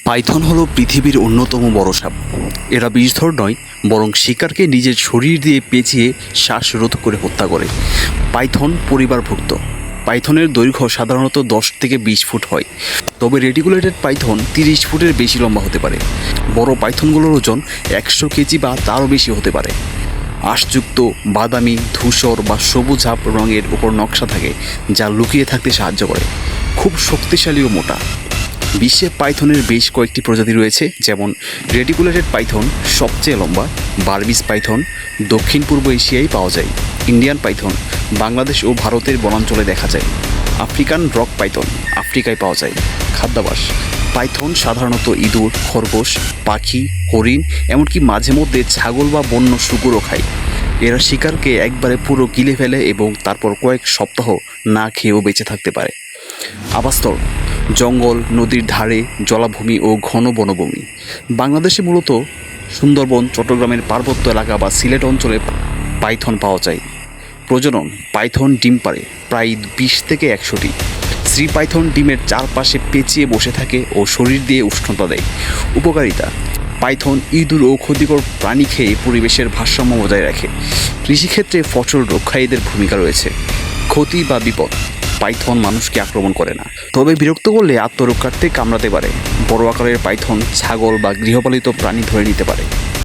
Python হলো পৃথিবীর অন্যতম বড় সাপ। এরা বিষধর নয়, বরং শিকারকে নিজের শরীর দিয়ে পেঁচিয়ে শ্বাসরোধ করে হত্যা করে। পাইথন পরিবারভুক্ত। পাইথনের দৈর্ঘ্য সাধারণত 10 থেকে 20 ফুট হয়, তবে রেটিকুলেটেড পাইথন 30 ফুটের বেশি লম্বা হতে পারে। বড় পাইথনগুলোর ওজন 100 কেজি বা তারও বেশি হতে পারে। আঁশযুক্ত বাদামি, ধূসর বা সবুজাভ রঙের উপর নকশা থাকে, যা লুকিয়ে থাকতে সাহায্য করে। খুব শক্তিশালী ও মোটা। বিশ্বে পাইথনের বেশ কয়েকটি প্রজাতি রয়েছে, যেমন রেটিকুলেটেড পাইথন সবচেয়ে লম্বা, বারবিস পাইথন দক্ষিণ পূর্ব এশিয়ায় পাওয়া যায়, ইন্ডিয়ান পাইথন বাংলাদেশ ও ভারতের বনাঞ্চলে দেখা যায়, আফ্রিকান রক পাইথন আফ্রিকায় পাওয়া যায়। খাদ্যাভ্যাস: পাইথন সাধারণত ইঁদুর, খরগোশ, পাখি, হরিণ, এমনকি মাঝে মধ্যে ছাগল বা বন্য শুকুরও খায়। এরা শিকারকে একবারে পুরো গিলে ফেলে এবং তারপর কয়েক সপ্তাহ না খেয়েও বেঁচে থাকতে পারে। আবাসস্থল: জঙ্গল, নদীর ধারে, জলাভূমি ও ঘন বনভূমি। বাংলাদেশে মূলত সুন্দরবন, চট্টগ্রামের পার্বত্য এলাকা বা সিলেট অঞ্চলে পাইথন পাওয়া যায়। প্রজনন: পাইথন ডিম পাড়ে প্রায় 20 থেকে 100টি। স্ত্রী পাইথন ডিমের চারপাশে পেঁচিয়ে বসে থাকে ও শরীর দিয়ে উষ্ণতা দেয়। উপকারিতা: পাইথন ইঁদুর ও ক্ষতিকর প্রাণী খেয়ে পরিবেশের ভারসাম্য বজায় রাখে। কৃষিক্ষেত্রে ফসল রক্ষায় এদের ভূমিকা রয়েছে। ক্ষতি বা বিপদ: পাইথন মানুষকে আক্রমণ করে না, তবে বিরক্ত করলে আত্মরক্ষার্থে কামড়াতে পারে। বড় আকারের পাইথন ছাগল বা গৃহপালিত প্রাণী ধরে নিতে পারে।